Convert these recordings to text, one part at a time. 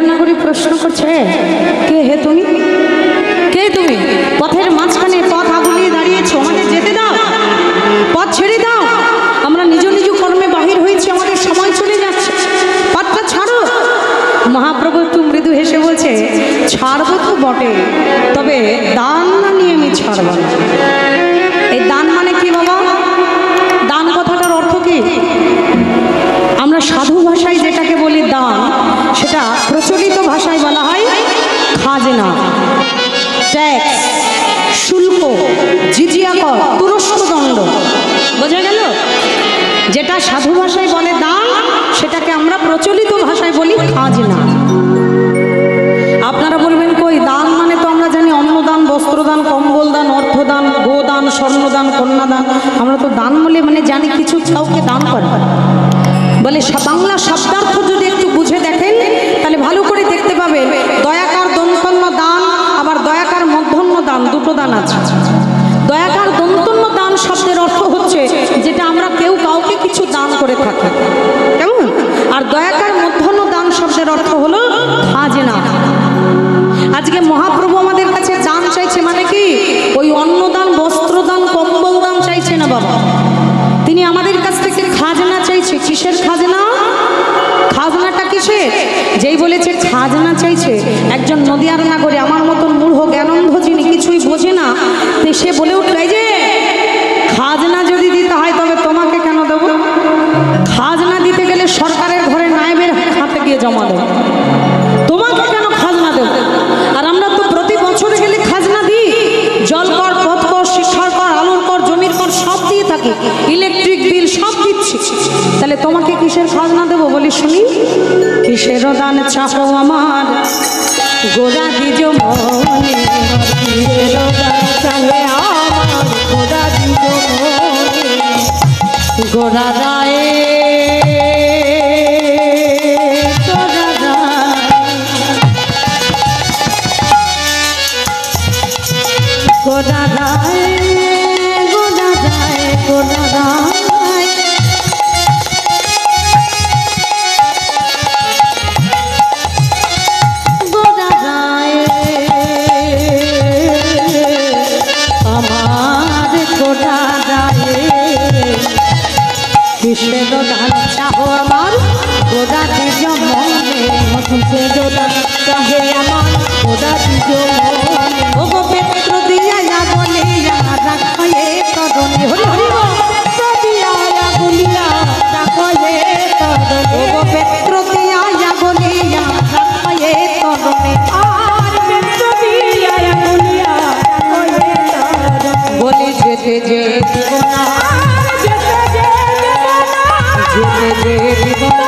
নাগরী প্রশ্ন করছে, কে হে তুমি, কে তুমি? পথের মাঝখানে পথ আগুলিয়ে দাঁড়িয়েছো, আমাদের যেতে দাও, পথ ছেড়ে দাও, আমরা নিজ নিজ কর্মে বাহির হয়েছি, আমাদের সময় চলে যাচ্ছে, পথটা ছাড়ো। মহাপ্রভু একটু মৃদু হেসে বলছে, ছাড়বো তো বটে, তবে দান না নিয়ে আমি ছাড়ব না। এই দান মানে কি বাবা? দান কথাটার অর্থ কি? আমরা সাধু ভাষায় যেটাকে বলি দান, সেটা প্রচলিত ভাষায় বলা হয় খাজনা, ট্যাক্স, শুল্ক, জিজিয়া কর, তুরস্ক দণ্ড। বোঝা গেল? যেটা সাধু ভাষায় বলে দান, সেটাকে আমরা প্রচলিত ভাষায় বলি খাজনা। আপনারা বলবেন কই দান মানে তো আমরা জানি অন্নদান, বস্ত্রদান, কম্বল দান, অর্থদান, গোদান, স্বর্ণদান, কন্যাদান। আমরা তো দান বলে মানে জানি কিছু কাউকে দান করে। বলে বাংলা শব্দার্থ যদি একটু বুঝে দেখেন তাহলে ভালো করে দেখতে পাবে, দয়াকার দন্তন্য দান, আবার দয়াকার মধ্যন্য দান, দুটো দান আছে। দয়াকার দন্তন্য দান শব্দের অর্থ হচ্ছে যেটা আমরা কেউ কাউকে কিছু দান করে থাকি, কেমন? আর দয়াকার মধ্যন্য দান শব্দের অর্থ হলো খাজনা। আজকে মহাপ্রভু আমাদের কাছে দান চাইছে, মানে কি ওই অন্নদান, বস্ত্রদান, কম্বল দান চাইছে না বাবা, তিনি আমাদের কাছ থেকে খাজনা চাইছে। কিসের খাজনা? খাজনাটা কিসের? যেই বলেছে খাজনা চাইছে, একজন নদিয়ার নাগরে আমার মতন মূঢ় জ্ঞানন্ধ যিনি কিছুই বোঝে না, সে বলে উঠল, যে খাজনা যদি দিতে হয় তবে তোমাকে কেন দেব? খাজনা দিতে গেলে সরকারের ঘরে নায়েবের হাতে গিয়ে জমা দেব, তোমাকে কেন খাজনা দেব? আর আমরা তো প্রতি বছর গেলে খাজনা দিই, জল কর, পথ কর, শিক্ষার কর, আলুর কর, জমির কর, সব দিয়ে থাকি, ইলেকট্রিক বিল সব দিচ্ছি, তাহলে তোমাকে কিসের খাজনা দেবো? বলি শুনি। কিসের দান চাও আমার গোড়া দিজ মনে, কিসের দান চাহে আমার গোড়া দিজ মনে, গোড়া রায়ে গোড়া রায়, গোড়া রায়, গোড়া রায়, গোড়া রায় আমার গোড়া রায়, কিসের দান চাও আমার গোড়া দিজ মনে, কিসের দান চাহে আমার গোড়া দিজ মনে, ও গো পেত্র দিয়া বলিয়া রাখয়ে তরণী, হরি হরি পেত্র দিয়া বলিয়া রাখয়ে তরণী, ও গো পেত্র দিয়া বলিয়া রাখয়ে তরণী, আর পেত্র দিয়া বলিয়া রাখয়ে তরণী, বলি যেতে যে দিব না, যেতে যে দিব না, যেতে যে দিব না,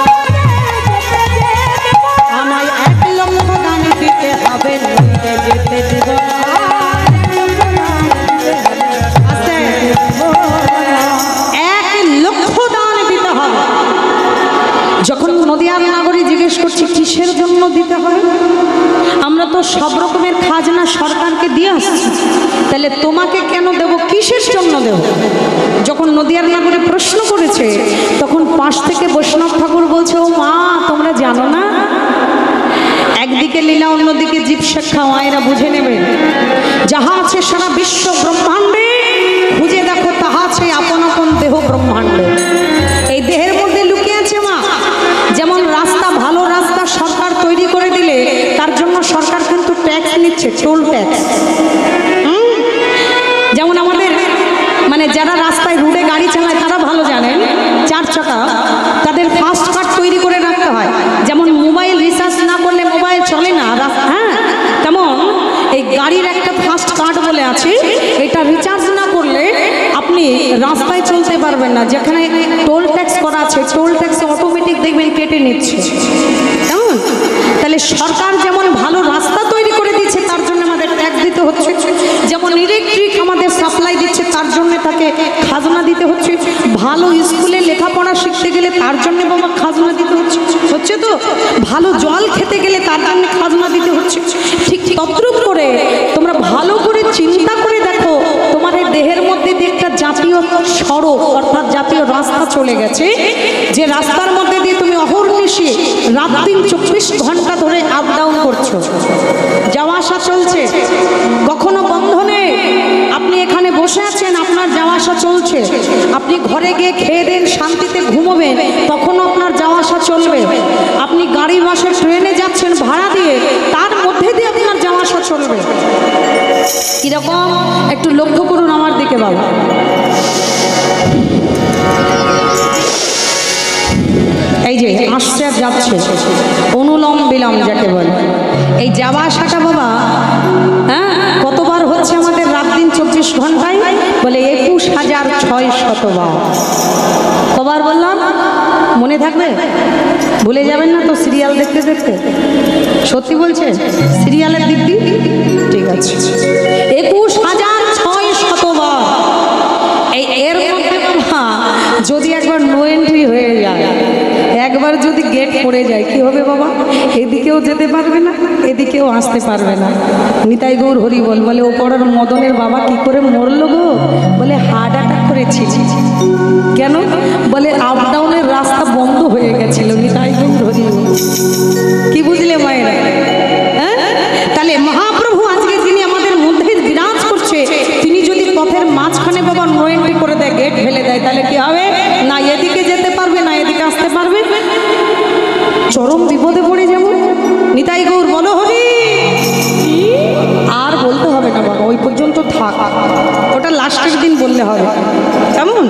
আমায় 1 লক্ষ দান দিতে হবে, নইলে যেতে দিব না। 1 লক্ষ দান দিতে হবে। যখন নদিয়ার নাগরী জিজ্ঞেস করছি কিসের জন্য দিতে হবে, আমরা তো সব রকমের খাজনা সরকারকে দিয়ে আসছি, তাহলে তোমাকে কেন দেব, কিসের জন্য দেব? যখন নদিয়ার নাগরী প্রশ্ন করেছে, তখন পাশ থেকে বৈষ্ণব ঠাকুর বলছে, ও মা তোমরা জানো না, একদিকে লীলা অন্যদিকে জীব শিক্ষা, মায়েরা বুঝে নেবেন। যাহা আছে সারা বিশ্ব ব্রহ্মাণ্ডে, খুঁজে দেখো তাহা আছে আপন আপন দেহ ব্রহ্মাণ্ডে। এই দেহের মধ্যে লুকিয়ে আছে মা। যেমন রাস্তা, ভালো রাস্তা সরকার তৈরি করে দিলে তার জন্য সরকার কিন্তু ট্যাক্স নিচ্ছে, টোল ট্যাক্স। যেমন আমাদের মানে যারা রাস্তায় রোডে গাড়ি চালায় তারা ভালো জানেন, 4 চাকা তাদের ফাস্ট কার্ড তৈরি করে রাখতে হয়। যেমন মোবাইল রিচার্জ না করলে মোবাইল চলে না, হ্যাঁ, তেমন এই গাড়ির একটা ফাস্ট কার্ড বলে আছে, এটা রিচার্জ না করলে আপনি রাস্তায় চলতে পারবেন না। যেখানে টোল ট্যাক্স করা আছে, টোল ট্যাক্স অটোমেটিক দেখবেন কেটে নিচ্ছে, কেমন? তাহলে সরকার যেমন ভালো রাস্তা তৈরি করে দিচ্ছে, তার জন্য আমাদের ট্যাক্স দিতে হচ্ছে। যেমন ইলেকট্রিক আমাদের সাপ্লাই দিচ্ছে, তার জন্য তাকে খাজনা দিতে হচ্ছে। ভালো স্কুলে লেখাপড়া শিখতে গেলে তার জন্য বাবা খাজনা দিতে হচ্ছে, হচ্ছে তো? ভালো জল খেতে গেলে তার জন্য খাজনা দিতে হচ্ছে। ঠিক তদ্রূপ করে তোমরা ভালো করে চিন্তা করে দেখো, তোমার এই দেহের মধ্যে দিয়ে একটা জাতীয় সড়ক অর্থাৎ জাতীয় রাস্তা চলে গেছে, যে রাস্তার মধ্যে দিয়ে তুমি অহর্নিশ এসে রাত দিন 24 ঘন্টা ধরে আপ ডাউন করছো, যাওয়া আসা চলছে, কখনো বন্ধ নেই। আপনি এখানে বসে আছেন, আপনার যাওয়া আসা চলছে। আপনি ঘরে গিয়ে খেয়ে দেন, শান্তিতে ঘুমোবেন, তখনও আপনার যাওয়া আসা চলবে। আপনি গাড়ি বাসে ট্রেনে যাচ্ছেন ভাড়া দিয়ে, তার মধ্যে দিয়ে আপনার যাওয়া আসা চলবে। কিরকম একটু লক্ষ্য করুন আমার দিকে বাবা। এই যে আসছে আর যাচ্ছে, অনুলম বিলম যাকে বলে, এই যাওয়া আসাটা বাবা, হ্যাঁ, কতবার হচ্ছে আমাদের রাত দিন 24 ঘন্টায়? বলে 21,600 বার। কবার বললাম? মনে থাকবে? ভুলে যাবেন না তো সিরিয়াল দেখতে দেখতে? সত্যি বলছে? সিরিয়ালের দিব্যি? ঠিক আছে, 21,600 বার। এর মধ্যে বাবা যদি একবার নো এন্ট্রি হয়ে যায়, একবার যদি গেট পড়ে যায়, কি হবে বাবা? এদিকেও যেতে পারবে না, এদিকেও আসতে পারবে না। নিতাই গৌর হরি বল। বলে ও পড়ার মদনের বাবা কি করে মরল গো? বলে হার্ট অ্যাটাক করেছি। কেন? বলে আপ ডাউনের রাস্তা বন্ধ হয়ে গেছিল। নিতাই গৌর হরি বল। কি বুঝলে মায়েরা? হ্যাঁ, তাহলে মহাপ্রভু আজকে যিনি আমাদের মধ্যে বিরাজ করছে, তিনি যদি পথের মাঝখানে বাবা নো এন্ট্রি করে দেয়, গেট ফেলে দেয়, তাহলে কি হবে? না এদিকে যেতে পারবে, না এদিকে আসতে পারবে, চরম বিপদে পড়ে যাব। নিতাই গৌর বলো হরি। আর বলতে হবে না বাবা, ওই পর্যন্ত থাক, ওটা লাস্টের দিন বললে হবে। কেমন?